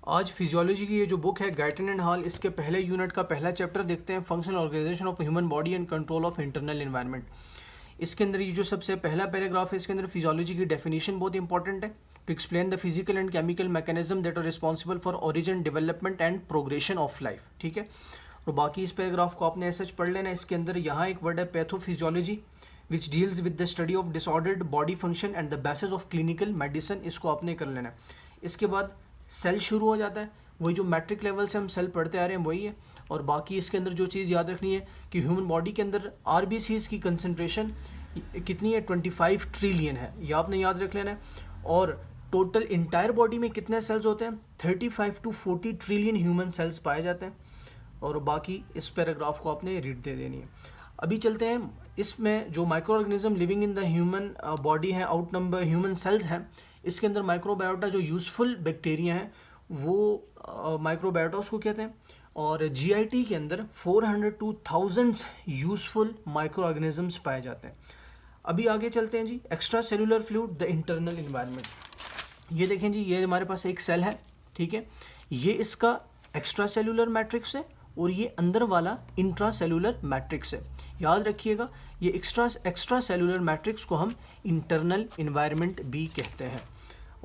आज फिजियोलॉजी की ये जो बुक है गाइटन एंड हॉल, इसके पहले यूनिट का पहला चैप्टर देखते हैं, functional organisation of human body and control of internal environment. इसके अंदर ये जो सबसे पहला पैराग्राफ है, इसके अंदर फिजियोलॉजी की डेफिनेशन बहुत इंपॉर्टेंट है। To explain the physical and chemical mechanism that are responsible for origin, development and progression of life. ठीक है, और बाकी इस पैराग्राफ को आपने ऐसा पढ़ लेना। इसके अंदर यहाँ एक वर्ड है pathophysiology, which deals with the study of disordered body function and the basis of clinical medicine. इसको आपने कर लेना है। इसके बाद सेल शुरू हो जाता है, वही जो मैट्रिक लेवल से हम सेल पढ़ते आ रहे हैं वही है। और बाकी इसके अंदर जो चीज़ याद रखनी है कि ह्यूमन बॉडी के अंदर आरबीसीज की कंसंट्रेशन कितनी है, 25 ट्रिलियन है, ये आपने याद रख लेना है। और टोटल इंटायर बॉडी में कितने सेल्स होते हैं, 35 to 40 ट्रिलियन ह्यूमन सेल्स पाए जाते हैं। और बाकी इस पैराग्राफ को आपने रीड दे देनी है। अभी चलते हैं, इसमें जो micro organism living in the human body है, आउट नंबर ह्यूमन सेल्स हैं। इसके अंदर माइक्रोबायोटा जो यूज़फुल बैक्टीरिया हैं वो माइक्रोबायोटा उसको कहते हैं। और जीआईटी के अंदर 400 to 1000 यूज़फुल माइक्रो ऑर्गेनिजम्स पाए जाते हैं। अभी आगे चलते हैं जी, extra cellular fluid the internal environment. ये देखें जी, ये हमारे पास एक सेल है, ठीक है, ये इसका एक्स्ट्रा सेलुलर मैट्रिक्स है और ये अंदर वाला इंट्रा सेलुलर मैट्रिक्स है। याद रखिएगा, ये एक्स्ट्रा सेलुलर मैट्रिक्स को हम इंटरनल इन्वायरमेंट भी कहते हैं।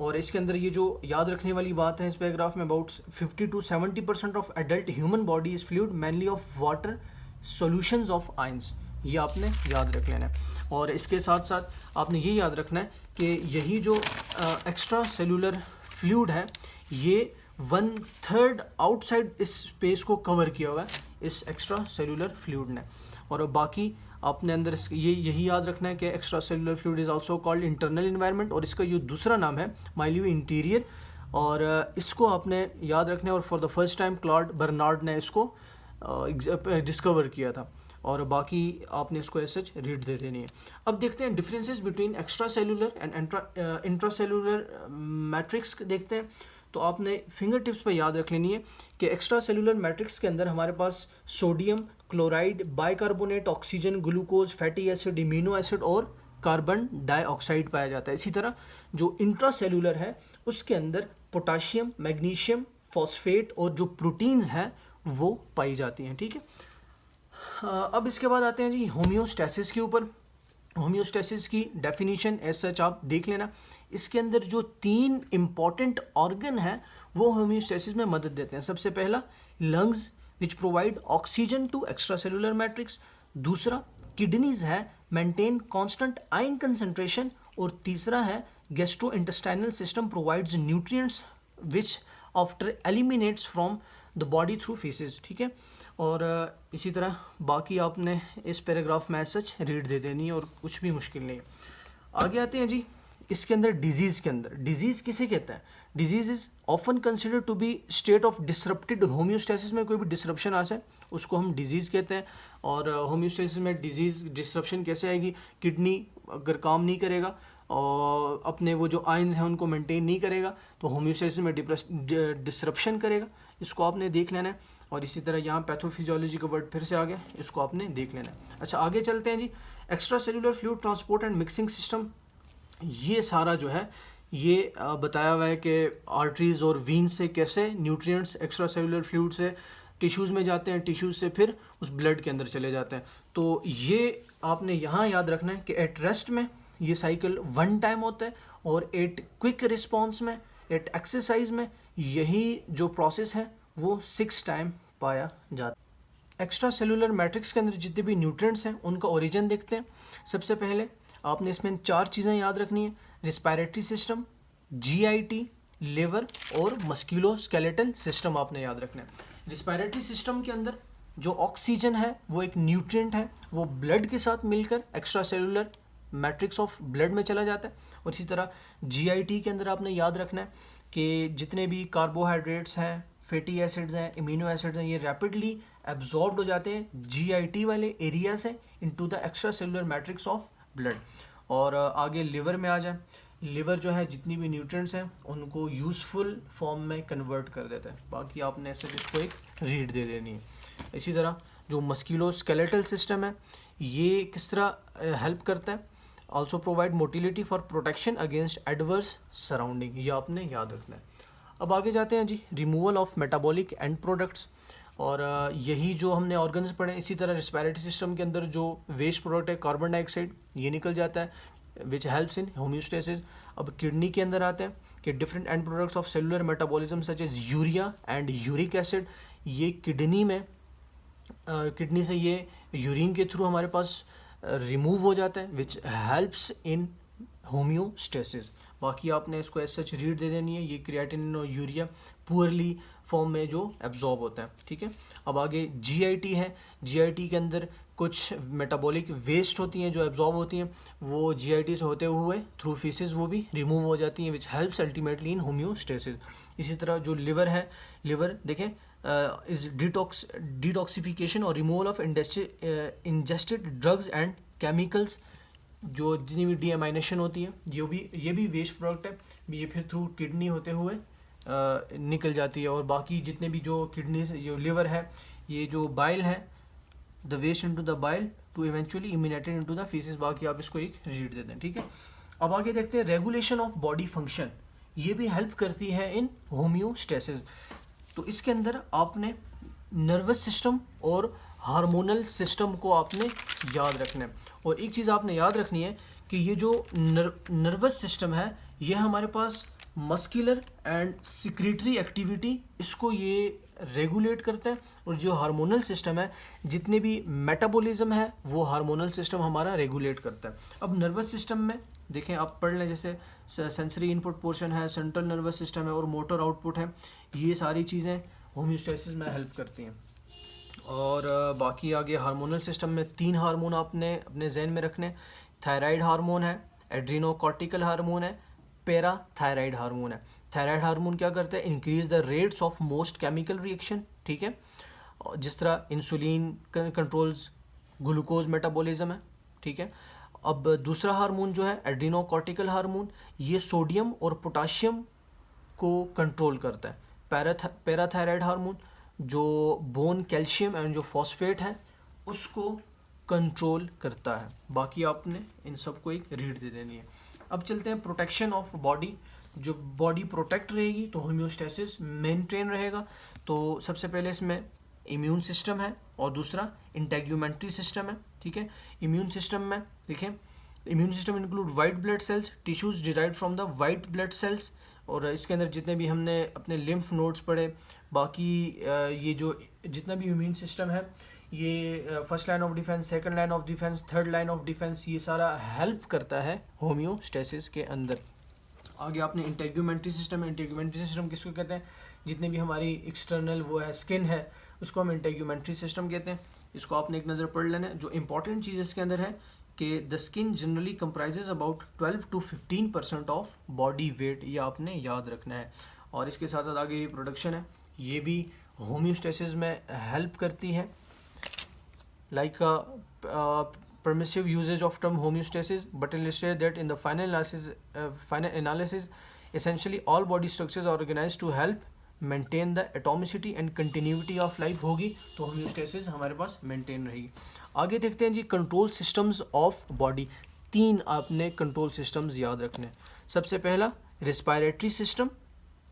और इसके अंदर ये जो याद रखने वाली बात है इस पैराग्राफ में, about 50 to 70% of adult human body is fluid mainly of water solutions of ions. ये आपने याद रख लेना है। और इसके साथ साथ आपने ये याद रखना है कि यही जो एक्स्ट्रा सेलुलर फ्लूइड है, ये 1/3 आउटसाइड इस स्पेस को कवर किया हुआ है इस एक्स्ट्रा सेलुलर फ्लूइड ने। और बाकी आपने अंदर ये यही याद रखना है कि extra cellular fluid is also called internal environment, और इसका जो दूसरा नाम है माइलियो इंटीरियर। और इसको आपने याद रखना है, और for the first time Claude Bernard ने इसको डिस्कवर किया था। और बाकी आपने इसको ऐसे रीड दे देनी है। अब देखते हैं differences between extra cellular and intra cellular matrix देखते हैं। तो आपने फिंगर टिप्स पर याद रख लेनी है कि एक्स्ट्रा सेलुलर मैट्रिक्स के अंदर हमारे पास sodium, chloride, bicarbonate, oxygen, glucose, fatty acid, immuno acid और कार्बन डाइऑक्साइड पाया जाता है। इसी तरह जो इंट्रा सेलुलर है उसके अंदर पोटाशियम, मैग्नीशियम, फॉस्फेट और जो प्रोटीन्स हैं वो पाई जाती हैं। ठीक है, अब इसके बाद आते हैं जी होम्योस्टैसिस के ऊपर। होम्योस्टैसिस की डेफिनेशन एज सच आप देख लेना। इसके अंदर जो 3 इम्पॉर्टेंट ऑर्गन हैं वो होम्योस्टैसिस में मदद देते हैं। सबसे पहला lungs which provide oxygen to extracellular matrix, दूसरा किडनीज है मेंटेन कांस्टेंट आयन कंसंट्रेशन, और तीसरा है gastrointestinal system provides nutrients which after eliminates from the body through faeces. ठीक है, और इसी तरह बाकी आपने इस पैराग्राफ में सच रीड दे देनी है और कुछ भी मुश्किल नहीं है। आगे आते हैं जी, इसके अंदर डिजीज़ के अंदर, डिजीज़ किसे कहते हैं, disease is often consider to be state of disrupted homeostasis. में कोई भी डिसरप्शन आ जाए उसको हम डिजीज़ कहते हैं। और होम्योस्टैसिस में डिजीज़ डिसरप्शन कैसे आएगी, किडनी अगर काम नहीं करेगा और अपने वो जो आयंस हैं उनको मेंटेन नहीं करेगा तो होम्योस्टैसिस में डिसरप्शन करेगा। इसको आपने देख लेना है। और इसी तरह यहाँ पैथोफिजियोलॉजी का वर्ड फिर से आ गया, इसको आपने देख लेना है। अच्छा, आगे चलते हैं जी, extra cellular fluid transport and mixing system. ये सारा जो है ये बताया हुआ है कि आर्टरीज और वीन से कैसे न्यूट्रिएंट्स एक्स्ट्रा सेलुलर फ्लूइड से टिश्यूज़ में जाते हैं, टिश्यूज़ से फिर उस ब्लड के अंदर चले जाते हैं। तो ये आपने यहाँ याद रखना है कि एट रेस्ट में ये साइकिल 1 टाइम होता है, और एट क्विक रिस्पॉन्स में, एट एक्सरसाइज में यही जो प्रोसेस है वो 6 टाइम पाया जाता है। एक्स्ट्रा सेलुलर मैट्रिक्स के अंदर जितने भी न्यूट्रिएंट्स हैं उनका ओरिजिन देखते हैं। सबसे पहले आपने इसमें 4 चीज़ें याद रखनी है, रिस्पायरेटरी सिस्टम, जीआईटी, लिवर और मस्कुलोस्केलेटल सिस्टम आपने याद रखना है। रिस्पायरेटरी सिस्टम के अंदर जो ऑक्सीजन है वो एक न्यूट्रिएंट है, वो ब्लड के साथ मिलकर extra cellular matrix of blood में चला जाता है। और इसी तरह जीआईटी के अंदर आपने याद रखना है कि जितने भी कार्बोहाइड्रेट्स हैं, फैटी एसिड्स हैं, इम्यूनो एसिड्स हैं, ये रैपिडली एब्जॉर्ब्ड हो जाते हैं जीआईटी वाले एरिया से into the extra cellular matrix of blood. और आगे लिवर में आ जाए, लिवर जो है जितनी भी न्यूट्रिएंट्स हैं उनको यूज़फुल फॉर्म में कन्वर्ट कर देता है। बाकी आपने ऐसे इसको एक रीड दे देनी है। इसी तरह जो मस्कुलोस्केलेटल सिस्टम है ये किस तरह हेल्प करता है, also provide motility for protection against adverse surrounding, ये आपने याद रखना है। अब आगे जाते हैं जी, removal of metabolic end products. और यही जो हमने ऑर्गन्स पढ़े, इसी तरह रिस्पायरेटरी सिस्टम के अंदर जो वेस्ट प्रोडक्ट है कार्बन डाइऑक्साइड, ये निकल जाता है विच हेल्प्स इन होम्योस्टेसिस। अब किडनी के अंदर आते हैं कि different end products of cellular metabolism such as urea and uric acid, ये किडनी में किडनी से ये यूरिन के थ्रू हमारे पास रिमूव हो जाता है विच हेल्प्स इन होम्योस्टेसिस। बाकी आपने इसको एज सच रीड दे देनी है, ये क्रिएटिनिन और यूरिया पुअरली फॉर्म में जो एब्जॉर्ब होता है, ठीक है। अब आगे जीआईटी है, जीआईटी के अंदर कुछ मेटाबॉलिक वेस्ट होती हैं जो एब्जॉर्ब होती हैं, वो जीआईटी से होते हुए थ्रू फीसिस वो भी रिमूव हो जाती हैं which helps ultimately in homeostasis. इसी तरह जो लिवर है, लिवर देखें इज डिटॉक्सिफिकेशन और removal of ingested drugs and chemicals, जो जितनी भी डीएमाइनेशन होती है ये भी वेस्ट प्रोडक्ट है, ये फिर थ्रू किडनी होते हुए निकल जाती है। और बाकी जितने भी जो किडनी से जो लिवर है, ये जो बाइल है, the waste into the bile to eventually eliminated into the faeces. बाकी आप इसको एक रीड देते हैं, ठीक है। अब आगे देखते हैं रेगुलेशन ऑफ बॉडी फंक्शन, ये भी हेल्प करती है इन होम्योस्टेसिस। तो इसके अंदर आपने नर्वस सिस्टम और हार्मोनल सिस्टम को आपने याद रखना है। और एक चीज़ आपने याद रखनी है कि ये जो नर्वस सिस्टम है, ये हमारे पास मस्कुलर एंड सिक्रेटरी एक्टिविटी इसको ये रेगुलेट करता है, और जो हार्मोनल सिस्टम है, जितने भी मेटाबॉलिज्म है, वो हार्मोनल सिस्टम हमारा रेगुलेट करता है। अब नर्वस सिस्टम में देखें, आप पढ़ लें, जैसे सेंसरी इनपुट पोर्शन है, सेंट्रल नर्वस सिस्टम है और मोटर आउटपुट है, ये सारी चीज़ें होम्योस्टेसिस में हेल्प करती हैं। और बाकी आगे हार्मोनल सिस्टम में 3 हार्मोन आपने अपने जहन में रखने, थायराइड हार्मोन है, एड्रीनोकॉर्टिकल हार्मोन है, पैराथायराइड हार्मोन है। थायराइड हार्मोन क्या करता है, increase the rates of most chemical reaction, ठीक है, जिस तरह इंसुलिन कंट्रोल्स ग्लूकोज मेटाबॉलिज्म है, ठीक है। अब दूसरा हार्मोन जो है एड्रीनोकॉर्टिकल हार्मोन, ये सोडियम और पोटाशियम को कंट्रोल करता है। पैराथायराइड हार्मोन जो बोन कैल्शियम एंड जो फॉस्फेट है उसको कंट्रोल करता है। बाकी आपने इन सबको एक रीड दे देनी है। अब चलते हैं प्रोटेक्शन ऑफ बॉडी, जो बॉडी प्रोटेक्ट रहेगी तो होम्योस्टेसिस मेंटेन रहेगा। तो सबसे पहले इसमें इम्यून सिस्टम है और दूसरा इंटेग्यूमेंट्री सिस्टम है, ठीक है। इम्यून सिस्टम में देखें, immune system include white blood cells, tissues derived from the white blood cells, और इसके अंदर जितने भी हमने अपने लिम्फ नोड्स पढ़े, बाकी ये जो जितना भी इम्यून सिस्टम है, ये first line of defence, second line of defence, third line of defence, ये सारा हेल्प करता है होम्योस्टेसिस के अंदर। आगे आपने इंटेग्यूमेंट्री सिस्टम है, इंटेग्यूमेंट्री सिस्टम किसको कहते हैं, जितने भी हमारी एक्सटर्नल वो है स्किन है, उसको हम इंटेग्यूमेंट्री सिस्टम कहते हैं। इसको आपने एक नज़र पढ़ लेना है। जो इंपॉर्टेंट चीज़ इसके अंदर है कि the skin generally comprises about 12 to 15% of body weight, ये आपने याद रखना है। और इसके साथ साथ आगे रिप्रोडक्शन है, ये भी होम्योस्टेसिस में हेल्प करती है। like permissive usage of term homeostasis, but illustrate that in the final analysis essentially all body structures are organized to help maintain the atomicity and continuity of life होगी, तो homeostasis हमारे पास maintain रहेगी। आगे देखते हैं जी control systems of body. 3 आपने control systems याद रखने। सबसे पहला रिस्पायरेटरी सिस्टम,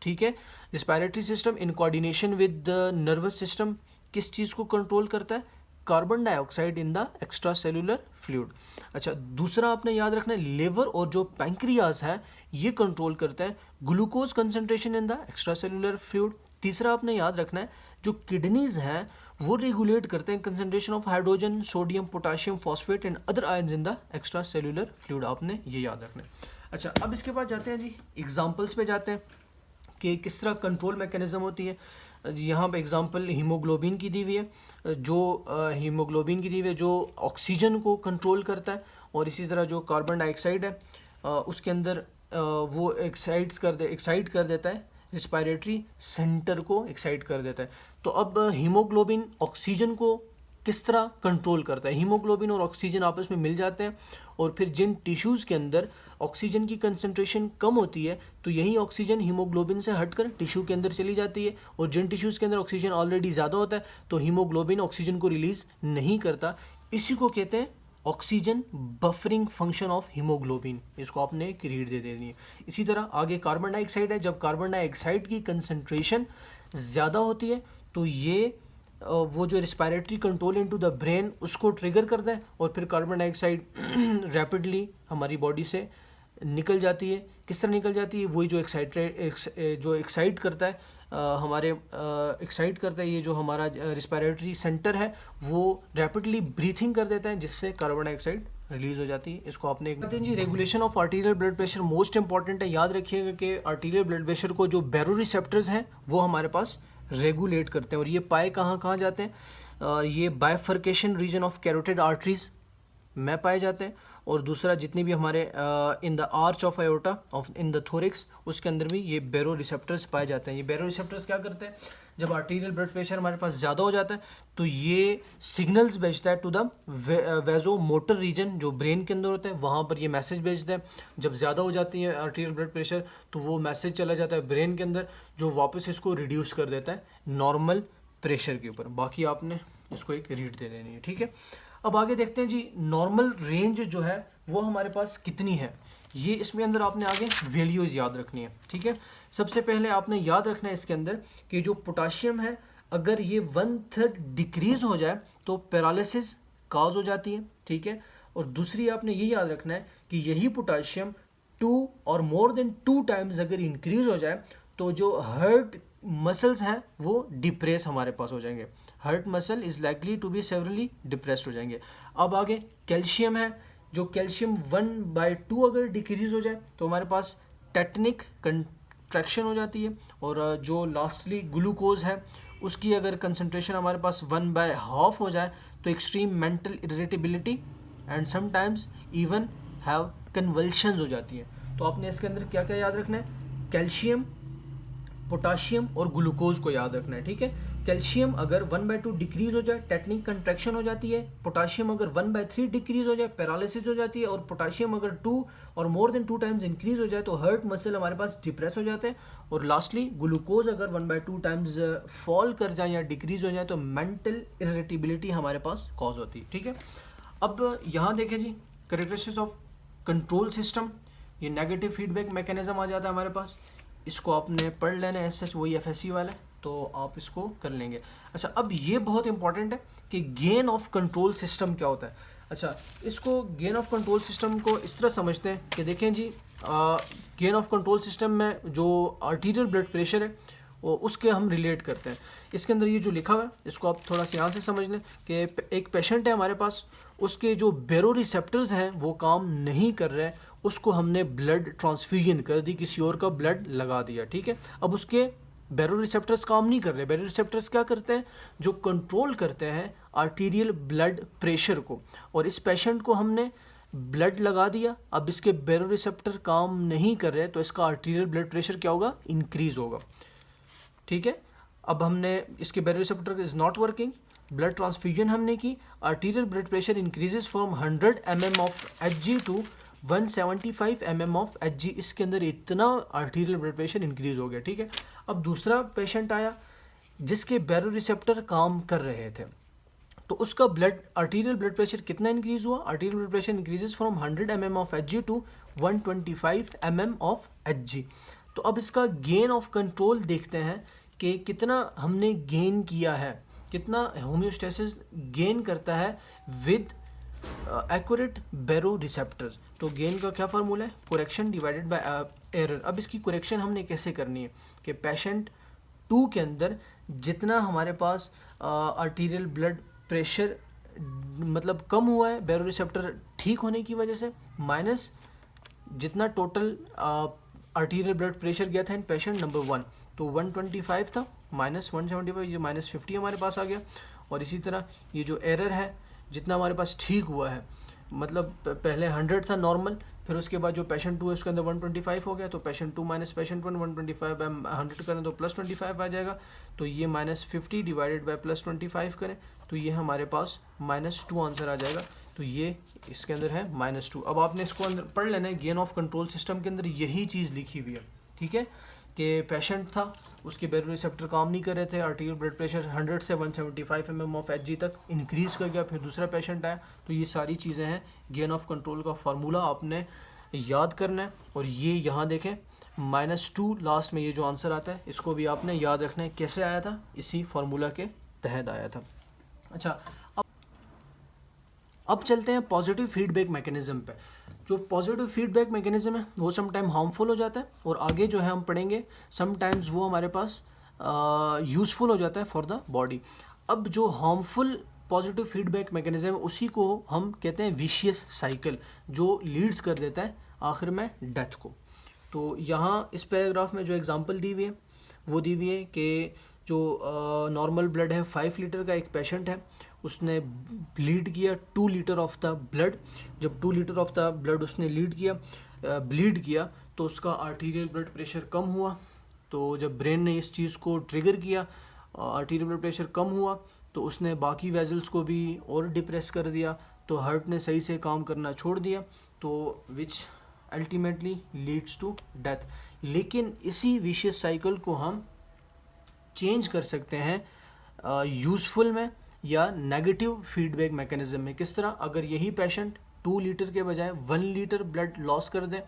ठीक है। Respiratory system in coordination with the nervous system किस चीज़ को कंट्रोल करता है, carbon dioxide in the extra cellular fluid. अच्छा, दूसरा आपने याद रखना है लिवर और जो पैंक्रियाज है ये कंट्रोल करता है glucose concentration in the extra cellular fluid. तीसरा आपने याद रखना है जो किडनीज हैं वो रेगुलेट करते हैं concentration of hydrogen, sodium, potassium, phosphate and other ions in the extra cellular fluid, आपने ये याद रखना है। अच्छा, अब इसके बाद जाते हैं जी एग्जाम्पल्स पे जाते हैं कि किस तरह कंट्रोल मैकेनिज्म होती है। यहाँ पे एग्जांपल हीमोग्लोबिन की दी हुई है, जो हीमोग्लोबिन की दी हुई है जो ऑक्सीजन को कंट्रोल करता है, और इसी तरह जो कार्बन डाइऑक्साइड है उसके अंदर वो एक्साइट कर देता है, रिस्पायरेटरी सेंटर को एक्साइट कर देता है। तो अब हीमोग्लोबिन ऑक्सीजन को किस तरह कंट्रोल करता है, हीमोग्लोबिन और ऑक्सीजन आपस में मिल जाते हैं, और फिर जिन टिश्यूज़ के अंदर ऑक्सीजन की कंसंट्रेशन कम होती है तो यही ऑक्सीजन हीमोग्लोबिन से हटकर टिश्यू के अंदर चली जाती है, और जिन टिश्यूज़ के अंदर ऑक्सीजन ऑलरेडी ज़्यादा होता है तो हीमोग्लोबिन ऑक्सीजन को रिलीज़ नहीं करता। इसी को कहते हैं oxygen buffering function of haemoglobin, इसको आपने एक रीड दे देनी है। इसी तरह आगे कार्बन डाइऑक्साइड है, जब कार्बन डाइऑक्साइड की कंसंट्रेशन ज़्यादा होती है तो ये वो जो respiratory control into the brain उसको ट्रिगर करता है और फिर कार्बन डाइऑक्साइड रैपिडली हमारी बॉडी से निकल जाती है। किस तरह निकल जाती है? वही जो एक्साइट करता है हमारे एक्साइट करता है ये जो हमारा रिस्पायरेटरी सेंटर है वो रैपिडली ब्रीथिंग कर देता है, जिससे कार्बन डाइऑक्साइड रिलीज हो जाती है। इसको आपने कहते हैं जी regulation of arterial blood pressure most important है। याद रखिएगा कि आर्टीरियल ब्लड प्रेशर को जो बैरो रिसेप्टर्स हैं वो हमारे पास रेगुलेट करते हैं, और ये पाए कहाँ कहाँ जाते हैं? ये bifurcation region of carotid arteries में पाए जाते हैं, और दूसरा जितने भी हमारे in the arch of aorta of in the thorax उसके अंदर भी ये बैरो रिसेप्टर्स पाए जाते हैं। ये बैरो रिसेप्टर्स क्या करते हैं? जब आर्टीरियल ब्लड प्रेशर हमारे पास ज़्यादा हो जाता है तो ये सिग्नल्स भेजता है टू द वेजो मोटर रीजन जो ब्रेन के अंदर होता है, वहाँ पर ये मैसेज भेजता है। जब ज़्यादा हो जाती है आर्टीरियल ब्लड प्रेशर तो वो मैसेज चला जाता है ब्रेन के अंदर, जो वापस इसको रिड्यूस कर देता है नॉर्मल प्रेशर के ऊपर। बाकी आपने इसको एक रीड दे देनी है, ठीक है। अब आगे देखते हैं जी नॉर्मल रेंज जो है वो हमारे पास कितनी है, ये इसमें अंदर आपने आगे वैल्यूज़ याद रखनी है, ठीक है। सबसे पहले आपने याद रखना है इसके अंदर कि जो पोटाशियम है अगर ये 1/3 डिक्रीज़ हो जाए तो पैरालिसिस काज हो जाती है, ठीक है। और दूसरी आपने ये याद रखना है कि यही पोटाशियम 2 और मोर देन 2 टाइम्स अगर इंक्रीज़ हो जाए तो जो हार्ट मसल्स हैं वो डिप्रेस हमारे पास हो जाएंगे। Heart muscle is likely to be severely depressed हो जाएंगे। अब आगे कैल्शियम है, जो कैल्शियम 1/2 अगर डिक्रीज़ हो जाए तो हमारे पास टेटनिक कंट्रैक्शन हो जाती है, और जो लास्टली ग्लूकोज है उसकी अगर कंसंट्रेशन हमारे पास 1/2 हो जाए तो extreme mental irritability and sometimes even have convulsions हो जाती है। तो आपने इसके अंदर क्या क्या याद रखना है? कैल्शियम, पोटाशियम और ग्लूकोज को याद रखना है, ठीक है। कैल्शियम अगर 1/2 डिक्रीज हो जाए टेटनिक कंट्रैक्शन हो जाती है, पोटाशियम अगर 1/3 डिक्रीज हो जाए पैरालिसिस हो जाती है, और पोटाशियम अगर 2 और मोर देन 2 टाइम्स इंक्रीज हो जाए तो हार्ट मसल हमारे पास डिप्रेस हो जाते हैं, और लास्टली ग्लूकोज अगर 1/2 टाइम्स फॉल कर जाए या डिक्रीज हो जाए तो मेंटल इरिटेबिलिटी हमारे पास कॉज होती है, ठीक है। अब यहाँ देखें जी कैरेक्टरिस्टिक्स ऑफ कंट्रोल सिस्टम, ये नेगेटिव फीडबैक मैकेनिज्म आ जाता है हमारे पास, इसको आपने पढ़ लेना है, सच वही FSC वाला है तो आप इसको कर लेंगे। अच्छा, अब ये बहुत इंपॉर्टेंट है कि गेन ऑफ कंट्रोल सिस्टम क्या होता है। अच्छा, इसको गेन ऑफ कंट्रोल सिस्टम को इस तरह समझते हैं कि देखें जी गेन ऑफ कंट्रोल सिस्टम में जो आर्टीरियल ब्लड प्रेशर है वो उसके हम रिलेट करते हैं। इसके अंदर ये जो लिखा हुआ है इसको आप थोड़ा सा यहाँ से समझ लें कि एक पेशेंट है हमारे पास, उसके जो बैरो रिसेप्टर्स हैं वो काम नहीं कर रहे हैं, उसको हमने ब्लड ट्रांसफ्यूजन कर दी, किसी और का ब्लड लगा दिया, ठीक है। अब उसके बैरो रिसेप्टर्स काम नहीं कर रहे। बैरो रिसेप्टर्स क्या करते हैं? जो कंट्रोल करते हैं आर्टीरियल ब्लड प्रेशर को, और इस पेशेंट को हमने ब्लड लगा दिया, अब इसके बैरो रिसेप्टर काम नहीं कर रहे तो इसका आर्टीरियल ब्लड प्रेशर क्या होगा? इंक्रीज होगा, ठीक है। अब हमने इसके baro receptor is not working, blood transfusion हमने की, arterial blood pressure increases from 100 mm of Hg to 175 mm of Hg, इसके अंदर इतना आर्टीरियल ब्लड प्रेशर इंक्रीज हो गया, ठीक है। अब दूसरा पेशेंट आया जिसके बैरो रिसेप्टर काम कर रहे थे, तो उसका आर्टीरियल ब्लड प्रेशर कितना इंक्रीज हुआ? Arterial blood pressure increases from 100 mm of Hg to 125 mm of Hg। तो अब इसका गेन ऑफ कंट्रोल देखते हैं कि कितना हमने गेन किया है, कितना होम्योस्टेसिस गेन करता है विद एक्यूरेट बैरो रिसेप्टर्स। तो गेन का क्या फार्मूला है? Correction divided by error. अब इसकी करेक्शन हमने कैसे करनी है कि पेशेंट 2 के अंदर जितना हमारे पास आर्टीरियल ब्लड प्रेशर मतलब कम हुआ है बैरो रिसेप्टर ठीक होने की वजह से, माइनस जितना टोटल आर्टीरियल ब्लड प्रेशर गया था इन पेशेंट नंबर 1, तो 125 था माइनस 175, ये -50 हमारे पास आ गया। और इसी तरह ये जो एरर है जितना हमारे पास ठीक हुआ है, मतलब पहले 100 था नॉर्मल, फिर उसके बाद जो पेशेंट 2 है उसके अंदर 125 हो गया, तो पेशेंट 2 माइनस पेशेंट 1 125 बाय 100 करें तो +25 आ जाएगा, तो ये -50 डिवाइडेड बाय +25 करें तो ये हमारे पास -2 आंसर आ जाएगा। तो ये इसके अंदर है -2। अब आपने इसको अंदर पढ़ लेना है, गेन ऑफ कंट्रोल सिस्टम के अंदर यही चीज़ लिखी हुई है, ठीक है। कि पेशेंट था, उसके बेरोरिसेप्टर काम नहीं कर रहे थे, आर्टीरियल ब्लड प्रेशर 100 से 175 mm ऑफ Hg तक इंक्रीज़ कर गया। फिर दूसरा पेशेंट आया। तो ये सारी चीज़ें हैं। गेन ऑफ कंट्रोल का फार्मूला आपने याद करना है, और ये यहाँ देखें -2 लास्ट में ये जो आंसर आता है इसको भी आपने याद रखना है। कैसे आया था? इसी फार्मूला के तहत आया था। अच्छा, अब चलते हैं पॉजिटिव फीडबैक मैकेनिज़्म पे। जो पॉजिटिव फीडबैक मैकेनिज़्म है वो समटाइम हार्मफुल हो जाता है, और आगे जो है हम पढ़ेंगे समटाइम्स वो हमारे पास यूज़फुल हो जाता है फॉर द बॉडी। अब जो हार्मफुल पॉजिटिव फीडबैक मैकेनिज़्म उसी को हम कहते हैं विशियस साइकिल, जो लीड्स कर देता है आखिर में डेथ को। तो यहाँ इस पैराग्राफ में जो एग्जांपल दी हुई है वो दी हुई है कि जो नॉर्मल ब्लड है 5 लीटर का एक पेशेंट है, उसने ब्लीड किया 2 लीटर ऑफ द ब्लड। जब 2 लीटर ऑफ द ब्लड उसने ब्लीड किया तो उसका आर्टीरियल ब्लड प्रेशर कम हुआ। तो जब ब्रेन ने इस चीज़ को ट्रिगर किया, आर्टीरियल ब्लड प्रेशर कम हुआ, तो उसने बाकी वेजल्स को भी और डिप्रेस कर दिया, तो हार्ट ने सही से काम करना छोड़ दिया, तो which ultimately leads to death. लेकिन इसी विशियस साइकिल को हम चेंज कर सकते हैं यूज़फुल में या नेगेटिव फीडबैक मैकेनिज्म में। किस तरह? अगर यही पेशेंट 2 लीटर के बजाय 1 लीटर ब्लड लॉस कर दे,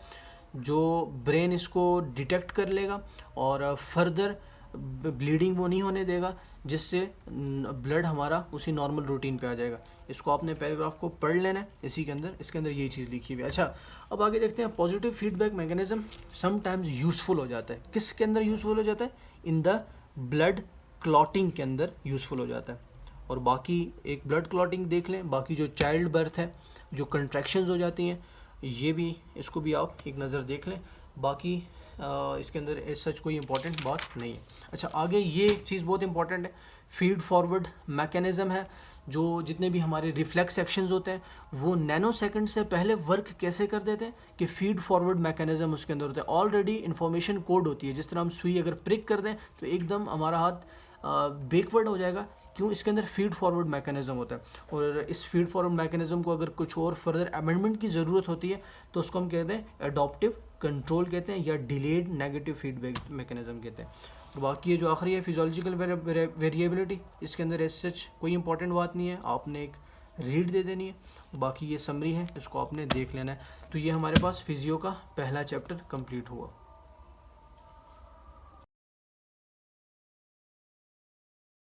जो ब्रेन इसको डिटेक्ट कर लेगा और फर्दर ब्लीडिंग वो नहीं होने देगा, जिससे ब्लड हमारा उसी नॉर्मल रूटीन पे आ जाएगा। इसको आपने पैराग्राफ को पढ़ लेना है, इसके अंदर यही चीज़ लिखी हुई है। अच्छा, अब आगे देखते हैं positive feedback mechanism sometimes useful हो जाता है। किसके अंदर यूज़फुल हो जाता है? इन द ब्लड क्लॉटिंग के अंदर यूज़फुल हो जाता है। और बाकी एक ब्लड क्लॉटिंग देख लें, बाकी जो चाइल्ड बर्थ है, जो कंट्रैक्शंस हो जाती हैं, ये भी, इसको भी आप एक नज़र देख लें। बाकी इसके अंदर एज सच कोई इंपॉर्टेंट बात नहीं है। अच्छा, आगे ये एक चीज़ बहुत इंपॉर्टेंट है, फीड फॉरवर्ड मैकेनिज़्म है। जो जितने भी हमारे रिफ्लेक्स एक्शंस होते हैं वो नैनो सेकंड से पहले वर्क कैसे कर देते हैं कि फीड फॉरवर्ड मैकेनिज़्म उसके अंदर होता है। ऑलरेडी इन्फॉर्मेशन कोड होती है। जिस तरह हम सुई अगर प्रिक कर दें तो एकदम हमारा हाथ बैकवर्ड हो जाएगा। क्यों? इसके अंदर फीड फॉरवर्ड मैकेनिज़्म होता है। और इस फीड फॉरवर्ड मैकेनिज़्म को अगर कुछ और फर्दर अमेंडमेंट की ज़रूरत होती है तो उसको हम कहते हैं एडॉप्टिव कंट्रोल कहते हैं, या डिलेड नेगेटिव फीडबैक मैकेनिज़्म कहते हैं। तो बाकी ये जो आखिरी है फिजियोलॉजिकल वेरिएबिलिटी, इसके अंदर एज सच कोई इंपॉर्टेंट बात नहीं है, आपने एक रीड दे देनी है। बाकी ये समरी है, इसको आपने देख लेना है। तो ये हमारे पास फिजियो का पहला चैप्टर कंप्लीट हुआ।